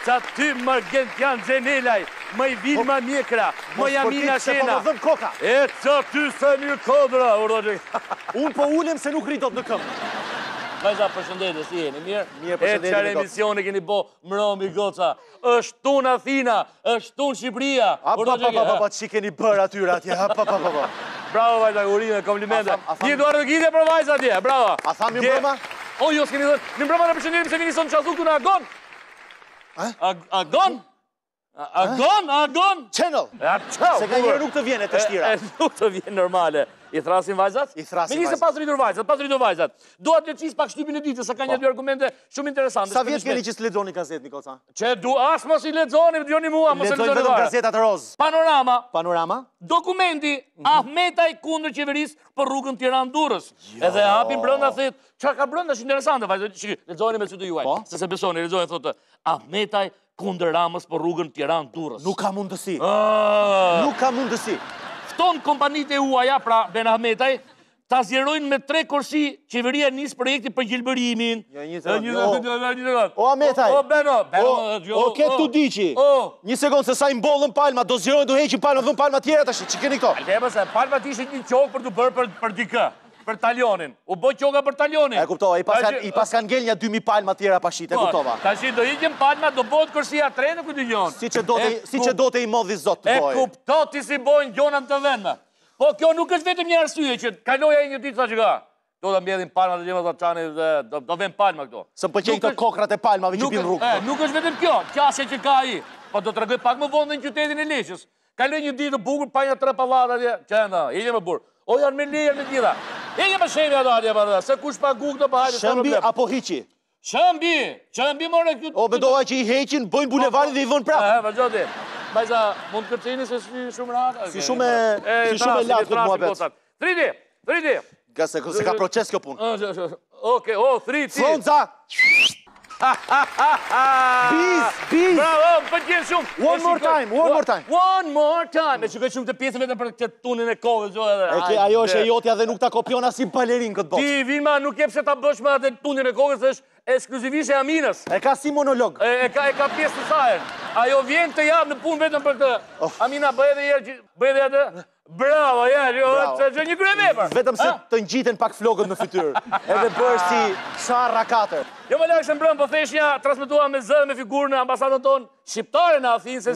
Sa ty Margentian Xenelaj, më i Vilma Mjekra, më Jamina Shena. E sa ty se një kodra, Unë po ulem se nuk rritot në këmë. Vajza, përshëndetje, si jeni, mirë? Mirë, përshëndetje, E qërë emisioni keni bo mromi goca. është tunë Athina, është tunë Shqipëria. Që keni bërë atyre atje, Bravo, vajza, urime, komplimente. Ti Eduardo Gide për vajza atje, bravo. A tha mi mbrëma? O, jo, s'keni dhënë. Mi mbrëma në përshëndetim se vini sonë që azuk të në Agon. Agon? Agon? Channel. Se ka njërë nuk të vjene të shtira. Nuk të vjene normale. I thrasin vajzat? I thrasin vajzat. Me njëse pas rritur vajzat. Doat leqis pak shtypin e ditë, se ka një dy argumente shumë interesante. Sa vjetë keni që s'lexoni gazet, Nikoca? Që as mos i lexoni, djoni mua, mos e lexoni vetëm gazetat roz. Panorama. Dokumenti Ahmetaj kundër qeverisë për rrugën Tiranë-Durrës. Edhe hapin brenda thet, çfarë ka brenda, është interesante, vajzat, lexoni me sy të juaj. Se se besoni, lexoni thotë Ahmetaj kundër Ramës për rrugën Tiranë-Durrës. Nuk ka mundësi. Nuk ka mundësi. Fton kompanitë e huaja, pra Ben Ahmetaj, ta zjerojnë me 3 korsi qeveria nis projekti për gjelbërimin. O Ahmetaj. O Beno. O ketë tu diqi. Një sekundë se sa i mbollën palma, do zjerojnë, do heqin palma, dhën palma tjera tash. Që keni këto? Alema se palma ti ishit një qokë për të bërë për dikë. Për talionin. U boj qoka për talionin. E kuptova, i pas kanë ngel një 2000 palma tjera pashit, e kuptova. Ta shi do ikim palma, do bojt kërsia 3 në këtë gjonë. Si që do të i modhi zot të boj. E kupto ti si bojnë gjonat të vendme. Po kjo nuk është vetëm një arsye që kaloja i një ditë sa që ka. Do të mbjedhin palma të gjemë të qani dhe do ven palma këto. Së më pëlqejnë këto kokrat e palmave që pinë rrugë. Nuk është vetëm kjo, qasje që ka i. Po do të regoj pak më vonë në qytetin e Leqës. Kaloj një ditë bukur, pa një 3 pallata atje. Qenda, ije më burr. O janë me lejer me gjitha. Ije më shemi ato atje para. Se kush pagu këto pa hajde. Shëmbi apo hiqi? Shëmbi more këtu. O mendova që i heqin, bëjnë bulevardin dhe i vënë prapë. Vazhdo ti. Vajza, mund të kërceni se si shumë rahat? Si shumë latë këtë muhabet. Thriti. Se ka proces kjo punë. Oke, thriti. Fronca! Biz! Bravo, për tjenë shumë. One more time. E shukaj shumë të pjesë vetëm për këtë tunin e kohës. Ajo është e jotja dhe nuk ta kopjona si balerin këtë botë. Ti, Vilma, nuk jep se ta bësh me atë tunin e kohës, është ekskluzivisht e Aminës. E ka si monolog. E ka pjesë të sajën. Ajo vjen të javë në punë vetëm për këtë. Amina, bëj edhe atë. Bravo, që një krye vepër. Vetëm se të ngjiten pak flokët në fytyrë. Edhe bërë si sharra 4. Jo më lakë se mbrëm, po theshnja transmetua me zë me figurën e ambasadën tonë shqiptare në Athinë, se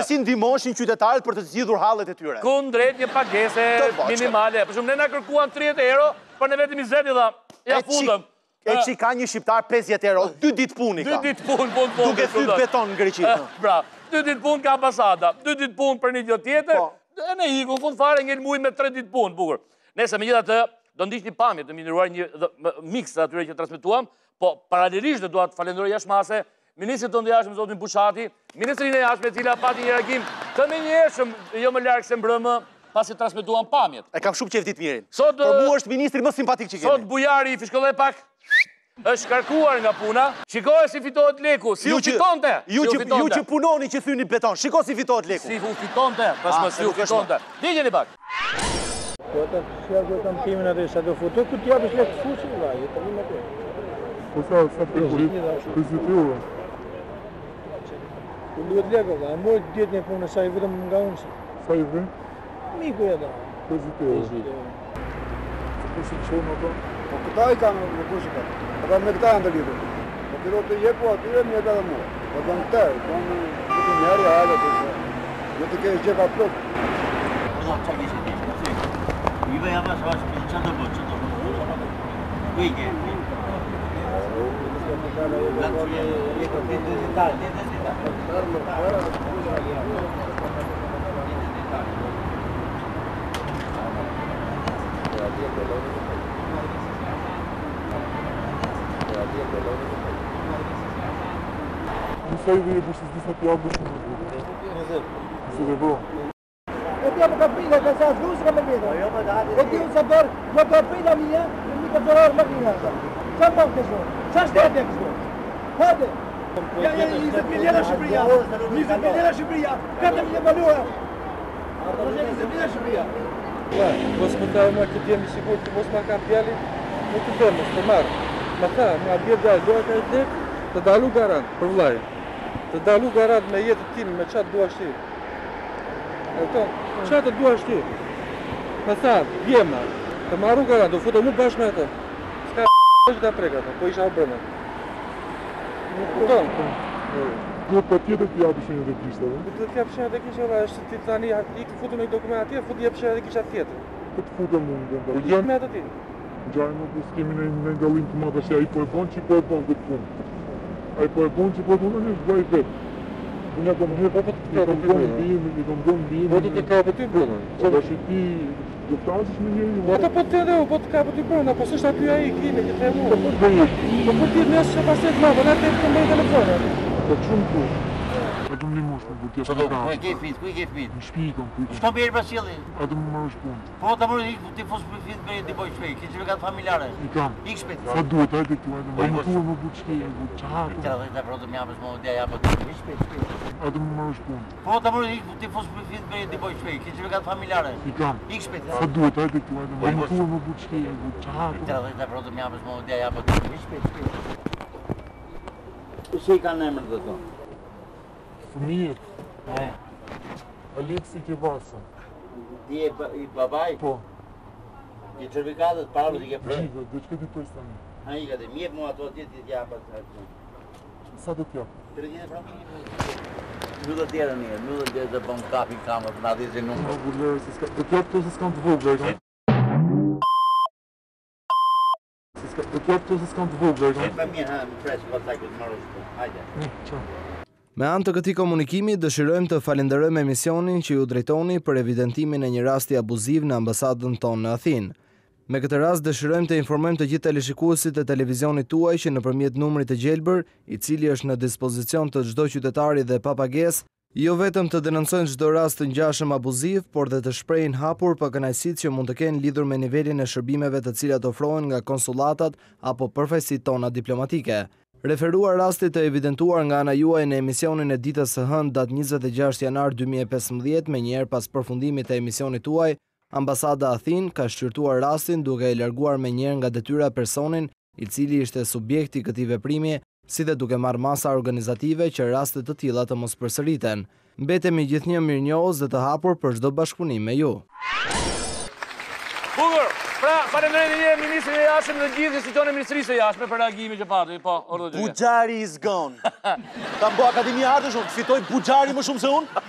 si ndihmoshin qytetarët për të zgjidhur hallet e tyre. Kundrejt një pagese minimale. Për shumë ne na kërkuan 30 euro, për ne vetëm 20 dha. Ja fundëm. E që ka një shqiptar 50 euro, 2 ditë puni ka. 2 ditë punë. Duke thyr beton në Greqi. Bra, 2 ditë punë ka ambasada, 2 ditë punë për një gjë tjetër, e ne hiku, në fund fare ngel muj me 3 ditë punë, bukur. Nese, me gjitha të, do ndishtë një pamje të minderuar një mix të atyre që transmituam, po paralelisht dhe duat falenderoj jashmase, ministrit të ndjashme zotin Bushati, ministrin e jashme cila pati një reagim të menjeshëm, jo më larkë se mbrëmë, pasi transmituam pamjet. E kam shumë qeftit mirin. Për mu është ministri më simpatik që kemi. Sot bujari i fishkolloj pak, është karkuar nga puna, shikoj si fitohet leku, si u fitonte. Ju që punoni që thyni beton, shikoj si fitohet leku. Si u fitonte, si u fitonte. Digjeni pak. Po të shjallë të më timin atë, sa do futu, ku t'ja për shletë fuqë, jetë të një me të. Po sa përzit euro? Ku duhet leko, a mojtë djetë një punë, sa i vëtëm nga unë. Sa i vëtëm? Miku e da. përzit euro. Po si qënë ato? Po këta i kanë në kushika, ata me këta janë të lidur. Po të do të jeku atyre një edhe mua. Po të në këtaj, po në këtë njerë e hajde të se. Jo të kesh gjeka plot. Allah që kështë të kështë. Ive jam asë vashë kështë që të bëtë, që të bëtë. Kujke. Sa i vëjë bështë s'disa t'jabë bështë në bërë? Nëse dhe bo. E t'ja për kapila, ka sa s'du s'ka me vjetë. E t'ju sa bërë, jo kapila mija, në një kapërarë më kina. Qa më kështu? Qa shtete kështu? Hajde! Ja, 20 miliona Shqipëria! 20 miliona Shqipëria! 4 miliona baluara! 20 miliona Shqipëria! Ja, mos më ta më këtë jemi sigur që mos ma kam pjalli, nuk të dërmë, së të marë. Ma tha, ma bjerë dhe dojë ka e tek, Të dalu garant, për vllai. Të dalu garant me jetën time, me çfarë duash ti. Çfarë të duash ti? Me sa, vjema. Të marru garant, do futem unë bashkë me atë. S'ka është ka prek atë, po isha brenda. Nuk kupton. Duhet pa tjetër të japë shenjat e kishtave. Do të jap shenjat e kishtave, është ti tani i të futem në dokument atje, fut jap shenjat e kishat tjetër. Po të futem unë. Po gjej me atë ti. Gjaj më po s'kemi në ndallim të madh, se ai po e bën që po e bën këtë punë. Ai po e bën që po e bën, është vaj vet. Unë kam hyrë po të kapë ti. Po të kapë ti brenda. Po tash ti do të flasësh me njëri. Po të po të kapë ti brenda, po s'është aty ai kimi që them unë. Po ti më s'e pasë të madh, atë të mbaj telefonin. Po çum tu. A do më limosh me butë sa ka. Ku e ke fit? Në shtëpi kam fit. Çfarë bën pas sjellje? A do më marrësh punë? Po ta morë ti fos për fit me ti boj shpejt. Ke çfarë familjare? I kam. Ik shpejt. Sa duhet hajde këtu, hajde. Më thuaj më butë shkej, butë çfarë? Ja, ta prodhom japës më dia japë ti shpejt. A do më marrësh punë? Po ta morë ti fos për fit me ti boj shpejt. Ke çfarë familjare? I kam. Ik shpejt. Sa duhet hajde këtu, hajde. Më thuaj më butë shkej, butë çfarë? Ja, ta prodhom japës më dia japë ti shpejt. Si kanë emër do të? Fëmijët. Aleksi Kevasa. Ti e i babaj? Po. Ti certifikatët parë ti ke prë? Gjithë, do të këtë person. Ai ka dhe mjep mua ato ti jap atë. Sa do të jap? 300 franë. Nuk do të tjerë mirë, nuk do të bën kapi kamë për na dhënë numër. Po vlerë se s'ka. Do të jap se s'kam të vogla. Do të jap se s'kam të vogla. Pa mirë, ha, pres kontaktin marrësh. Hajde. Çao. Me anë të këtij komunikimi, dëshirojmë të falenderojmë emisionin që ju drejtoni për evidentimin e një rasti abuziv në ambasadën tonë në Athinë. Me këtë rast dëshirojmë të informojmë të gjithë teleshikuesit e televizionit tuaj që nëpërmjet numrit të gjelbër, i cili është në dispozicion të çdo qytetari dhe pa pagesë, jo vetëm të denoncojnë çdo rast të ngjashëm abuziv, por dhe të shprehin hapur për kënaqësitë që mund të kenë lidhur me nivelin e shërbimeve të cilat ofrohen nga konsulatat apo përfaqësitë tona diplomatike. Referuar rastit të evidentuar nga ana juaj në emisionin e ditës së hënë datë 26 janar 2015, me njëherë pas përfundimit të emisionit tuaj, Ambasada Athinë ka shqyrtuar rastin duke e larguar me njëherë nga detyra personin i cili ishte subjekti i këtij veprimi, si dhe duke marrë masa organizative që raste të tilla të mos përsëriten. Mbetemi gjithnjë mirënjohës dhe të hapur për çdo bashkëpunim me ju. Bukur, pra, faleminderit një ministrin e jashtëm dhe gjithë institucionet e Ministrisë së Jashtme për reagimin që pati. Po, urdhë. Buxhari is gone. Ta mbo Akademia e Artësh, fitoj Buxhari më shumë se unë.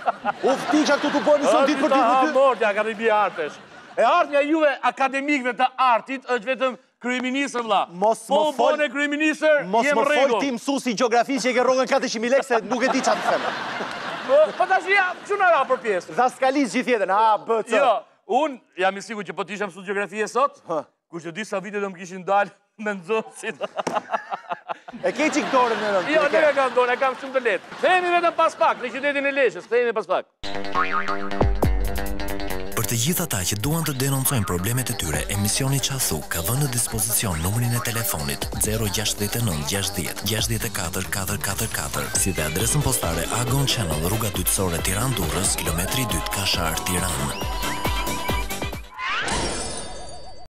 U vtisha këtu të bëj mision ditë për ditë. Ha morti Akademia e Artësh. E ardhmja juve akademikëve të artit është vetëm kryeministër vëlla. Po bën e kryeministër, jem rregull. Mos më fol ti mësuesi gjeografi që e ke rrogën 400.000 lekë se nuk e di çfarë të them. Po tash ja, çu na ra për pjesë. Daskalis gjithë jetën, A, B, C. Jo, unë jam i sigurt që po të isha mësues gjeografie sot, kur që disa vite do më kishin dalë me nxënësit. E ke çik dorën në rënd. Jo, nuk e kam dorën, e kam shumë të lehtë. Kthehemi vetëm pas pak në qytetin e Lezhës, kthehemi pas pak. Për të gjithë ata që duan të denoncojnë problemet e tyre, emisioni Qasu ka vënë në dispozicion numrin e telefonit 069 60 64 444, si dhe adresën postare Agon Channel, rruga Dytësore Tiranë-Durrës, kilometri 2 Kashar, Tiranë.